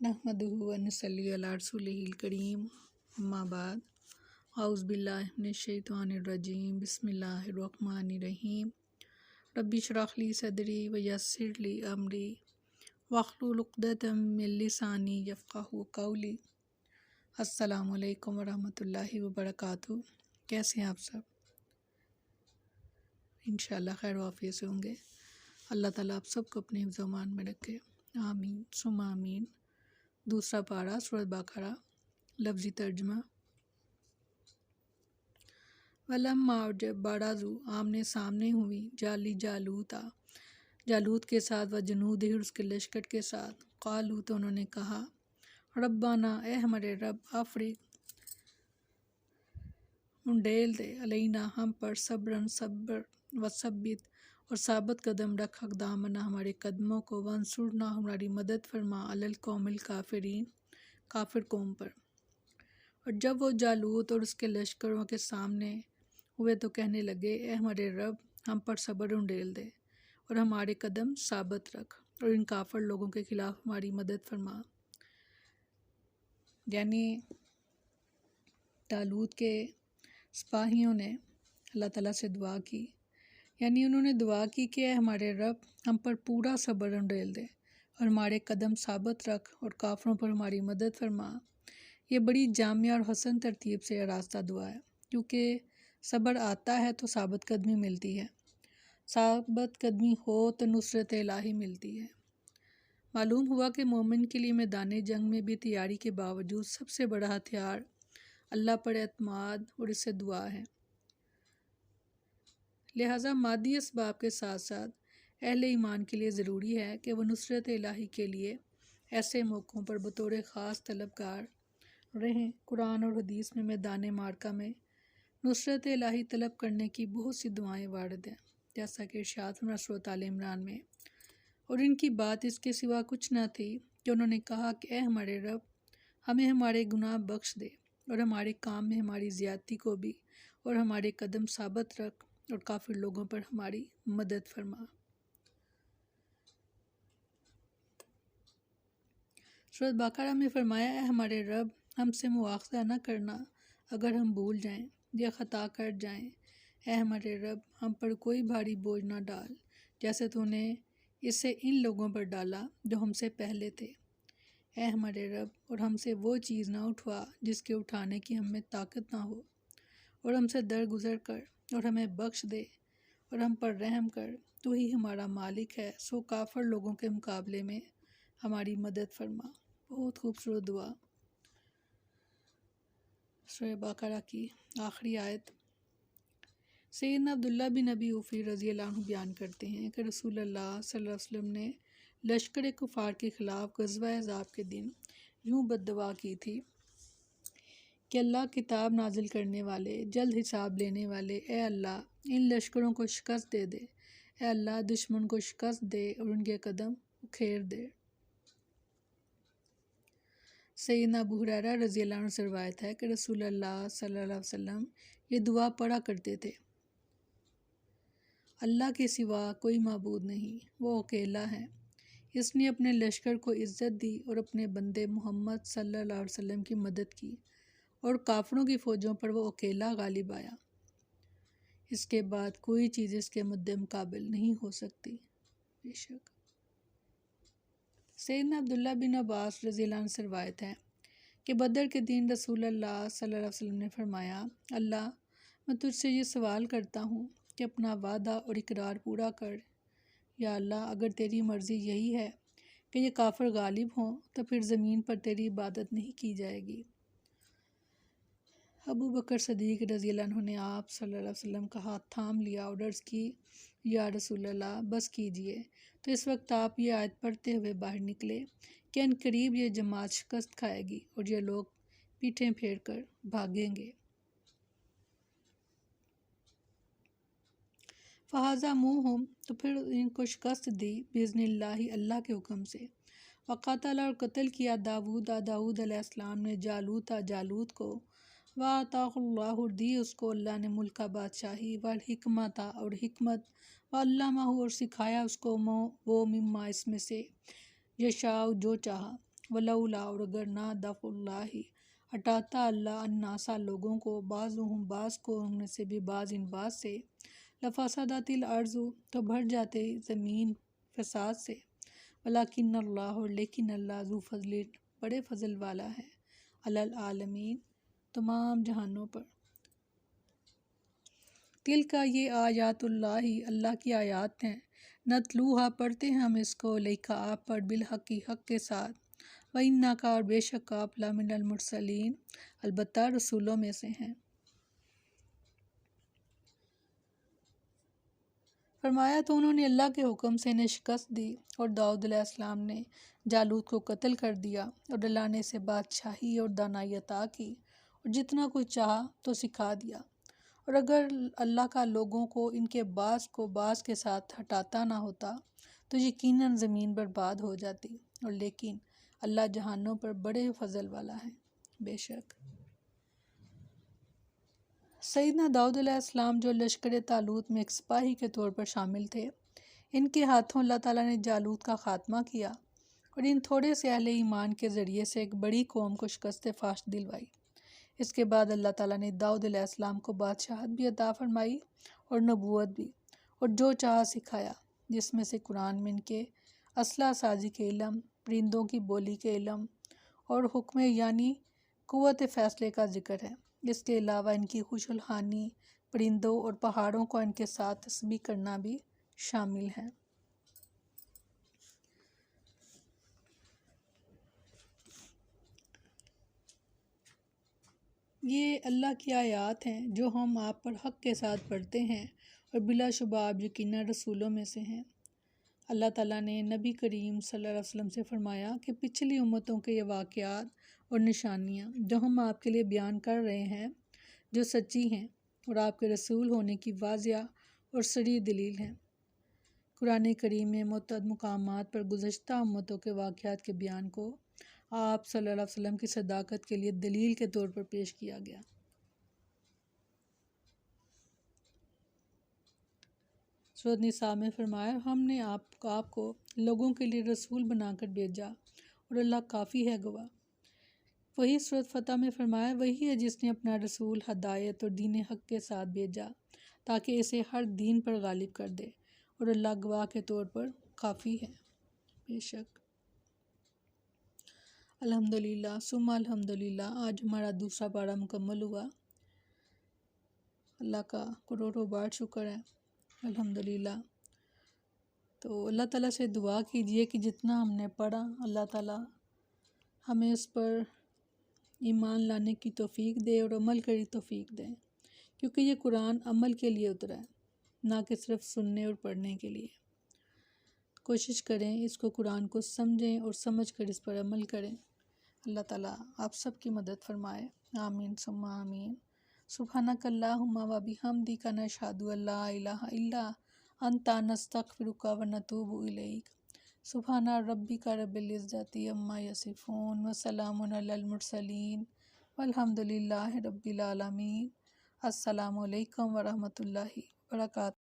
نحمدہ و نصلی علی رسولہ الکریم اما بعد اعوذ باللہ من الشیطان الرجیم بسم اللہ الرحمن الرحیم رب اشرح لی صدری ویسر لی امری واحلل عقدۃ من لسانی یفقہوا قولی۔ السلام علیکم ورحمۃ اللہ وبرکاتہ۔ کیسے ہیں آپ سب؟ انشاءاللہ خیر و عافیت سے ہوں گے۔ اللہ تعالیٰ آپ سب کو اپنے حفظ و امان میں رکھے، آمین ثم آمین۔ دوسرا پارہ سورۃ بقرہ، لفظی ترجمہ۔ ولما جب برزوا آمنے سامنے ہوئی جالوت کے ساتھ و جنودہ اس کے لشکر کے ساتھ، قالوا تو انہوں نے کہا، ربنا اے ہمارے رب، افرغ انڈیل دے علینا ہم پر صبر و ثبت اور ثابت قدم رکھ اقدامنا ہمارے قدموں کو، وانصرنا ہماری مدد فرما علی القوم الکافرین کافر قوم پر۔ اور جب وہ جالوت اور اس کے لشکروں کے سامنے ہوئے تو کہنے لگے، اے ہمارے رب، ہم پر صبر انڈیل دے اور ہمارے قدم ثابت رکھ اور ان کافر لوگوں کے خلاف ہماری مدد فرما۔ یعنی جالوت کے سپاہیوں نے اللہ تعالیٰ سے دعا کی، یعنی انہوں نے دعا کی کہ اے ہمارے رب، ہم پر پورا صبر انڈیل دے اور ہمارے قدم ثابت رکھ اور کافروں پر ہماری مدد فرما۔ یہ بڑی جامع اور حسن ترتیب سے راستہ دعا ہے، کیونکہ صبر آتا ہے تو ثابت قدمی ملتی ہے، ثابت قدمی ہو تو نصرت الہی ملتی ہے۔ معلوم ہوا کہ مومن کے لیے میدان جنگ میں بھی تیاری کے باوجود سب سے بڑا ہتھیار اللہ پر اعتماد اور اس سے دعا ہے۔ لہٰذا مادی اسباب کے ساتھ ساتھ اہل ایمان کے لیے ضروری ہے کہ وہ نصرت الہی کے لیے ایسے موقعوں پر بطور خاص طلبگار رہیں۔ قرآن اور حدیث میں میدان معرکہ میں نصرت الہی طلب کرنے کی بہت سی دعائیں وارد ہیں، جیسا کہ ارشاد فرمایا سورۃ آل عمران میں، اور ان کی بات اس کے سوا کچھ نہ تھی کہ انہوں نے کہا کہ اے ہمارے رب، ہمیں ہمارے گناہ بخش دے اور ہمارے کام میں ہماری زیادتی کو بھی، اور ہمارے قدم ثابت رکھ اور کافر لوگوں پر ہماری مدد فرما۔ سورۃ بقرہ میں فرمایا، اے ہمارے رب، ہم سے مواخذہ نہ کرنا اگر ہم بھول جائیں یا خطا کر جائیں۔ اے ہمارے رب، ہم پر کوئی بھاری بوجھ نہ ڈال جیسے تو نے اسے ان لوگوں پر ڈالا جو ہم سے پہلے تھے۔ اے ہمارے رب، اور ہم سے وہ چیز نہ اٹھوا جس کے اٹھانے کی ہم میں طاقت نہ ہو، اور ہم سے درگزر کر اور ہمیں بخش دے اور ہم پر رحم کر، تو ہی ہمارا مالک ہے، سو کافر لوگوں کے مقابلے میں ہماری مدد فرما۔ بہت خوبصورت دعا۔ سورہ بقرہ کی آخری آیت۔ سیدنا عبداللہ بن ابی اوفی رضی اللہ عنہ بیان کرتے ہیں کہ رسول اللہ صلی اللہ علیہ وسلم نے لشکر کفار کے خلاف غزوہ احزاب کے دن یوں بد دعا کی تھی کہ اللہ کتاب نازل کرنے والے، جلد حساب لینے والے، اے اللہ ان لشکروں کو شکست دے دے، اے اللہ دشمن کو شکست دے اور ان کے قدم اکھیر دے۔ سیدنا ابو ہریرہ رضی اللہ عنہ سے روایت ہے کہ رسول اللہ صلی اللہ علیہ وسلم یہ دعا پڑھا کرتے تھے، اللہ کے سوا کوئی معبود نہیں، وہ اکیلا ہے، اس نے اپنے لشکر کو عزت دی اور اپنے بندے محمد صلی اللہ علیہ وسلم کی مدد کی، اور کافروں کی فوجوں پر وہ اکیلا غالب آیا، اس کے بعد کوئی چیز اس کے مد مقابل نہیں ہو سکتی۔ بے شک سیدنا عبداللہ بن عباس رضی اللہ عنہ سے روایت ہے کہ بدر کے دن رسول اللہ صلی اللہ علیہ وسلم نے فرمایا، اللہ میں تجھ سے یہ سوال کرتا ہوں کہ اپنا وعدہ اور اقرار پورا کر، یا اللہ اگر تیری مرضی یہی ہے کہ یہ کافر غالب ہوں تو پھر زمین پر تیری عبادت نہیں کی جائے گی۔ ابو بکر صدیق رضی اللہ عنہ نے آپ صلی اللہ علیہ وسلم کا ہاتھ تھام لیا اور عرض کی، یا رسول اللہ بس کیجئے۔ تو اس وقت آپ یہ آیت پڑھتے ہوئے باہر نکلے کہ ان قریب یہ جماعت شکست کھائے گی اور یہ لوگ پیٹھیں پھیر کر بھاگیں گے۔ فہزموہم تو پھر ان کو شکست دی، باذن اللہ اللہ کے حکم سے۔ وقتل اور قتل کیا داود علیہ السلام نے جالوت کو، وآتاہ اللہ اور دی اس کو اللہ نے ملک کا بادشاہی، والحکمت اور حکمت، وعلمہ اور سکھایا اس کو وہ مما اس میں سے، یشاء جو چاہا، ولولا اور اگر نہ دفع اللہ ہٹاتا اللہ الناسا لوگوں کو بعضهم بعض کو ان میں سے بھی بعض ان بعض سے لفسدت الارض تو بھر جاتے زمین فساد سے ولکن اللہ اور لیکن اللہ ذو فضل بڑے فضل والا ہے علی العالمین تمام جہانوں پر تل کا یہ آیات اللہ اللہ کی آیات ہیں نتلوہا پڑھتے ہیں ہم اس کو لیکا آپ پر بالحق حق کے ساتھ وَإِنَّكَ اور بے شک آپ لَمِنَ الْمُرْسَلِينَ البتہ رسولوں میں سے ہیں۔ فرمایا تو انہوں نے اللہ کے حکم سے انہیں شکست دی اور داؤد علیہ السلام نے جالوت کو قتل کر دیا اور اللہ نے اسے بادشاہی اور دانائی عطا کی اور جتنا کچھ چاہا تو سکھا دیا اور اگر اللہ کا لوگوں کو ان کے بعض کو بعض کے ساتھ ہٹاتا نہ ہوتا تو یقیناً زمین برباد ہو جاتی اور لیکن اللہ جہانوں پر بڑے فضل والا ہے بے شک سیدنا داؤد علیہ السلام جو لشکر طالوت میں ایک سپاہی کے طور پر شامل تھے ان کے ہاتھوں اللہ تعالیٰ نے جالوت کا خاتمہ کیا اور ان تھوڑے سے اہل ایمان کے ذریعے سے ایک بڑی قوم کو شکست فاش دلوائی۔ اس کے بعد اللہ تعالیٰ نے داؤد علیہ السلام کو بادشاہت بھی عطا فرمائی اور نبوت بھی اور جو چاہا سکھایا جس میں سے قرآن میں ان کے اسلحہ سازی کے علم پرندوں کی بولی کے علم اور حکم یعنی قوت فیصلے کا ذکر ہے۔ اس کے علاوہ ان کی خوش الحانی پرندوں اور پہاڑوں کو ان کے ساتھ تسبیح کرنا بھی شامل ہے۔ یہ اللہ کی آیات ہیں جو ہم آپ پر حق کے ساتھ پڑھتے ہیں اور بلا شبہ آپ یقیناً رسولوں میں سے ہیں۔ اللہ تعالیٰ نے نبی کریم صلی اللہ علیہ وسلم سے فرمایا کہ پچھلی امتوں کے یہ واقعات اور نشانیاں جو ہم آپ کے لیے بیان کر رہے ہیں جو سچی ہیں اور آپ کے رسول ہونے کی واضح اور صریح دلیل ہیں۔ قرآن کریم میں متعدد مقامات پر گزشتہ امتوں کے واقعات کے بیان کو آپ صلی اللہ علیہ وسلم کی صداقت کے لیے دلیل کے طور پر پیش کیا گیا۔ سورۃ نساء میں فرمایا ہم نے آپ کو لوگوں کے لیے رسول بنا کر بھیجا اور اللہ کافی ہے گواہ۔ وہی سورۃ فتح میں فرمایا وہی ہے جس نے اپنا رسول ہدایت اور دین حق کے ساتھ بھیجا تاکہ اسے ہر دین پر غالب کر دے اور اللہ گواہ کے طور پر کافی ہے بے شک۔ الحمدللہ ثم الحمدللہ آج ہمارا دوسرا پارہ مکمل ہوا۔ اللہ کا کروڑوں بار شکر ہے الحمدللہ۔ تو اللہ تعالیٰ سے دعا کیجئے کہ جتنا ہم نے پڑھا اللہ تعالیٰ ہمیں اس پر ایمان لانے کی توفیق دے اور عمل کی توفیق دے، کیونکہ یہ قرآن عمل کے لیے اترا ہے نہ کہ صرف سننے اور پڑھنے کے لیے۔ کوشش کریں اس کو قرآن کو سمجھیں اور سمجھ کر اس پر عمل کریں۔ اللہ تعالیٰ آپ سب کی مدد فرمائے آمین ثم آمین۔ سبحانک اللہم و بحمدک نشہد ان لا الہ الا انت نستغفرک و نتوب الیک۔ سبحان ربک رب العزت عما یصفون وسلام علی المرسلین والحمد للہ رب العالمین۔ السلام علیکم ورحمۃ اللہ وبرکاتہ۔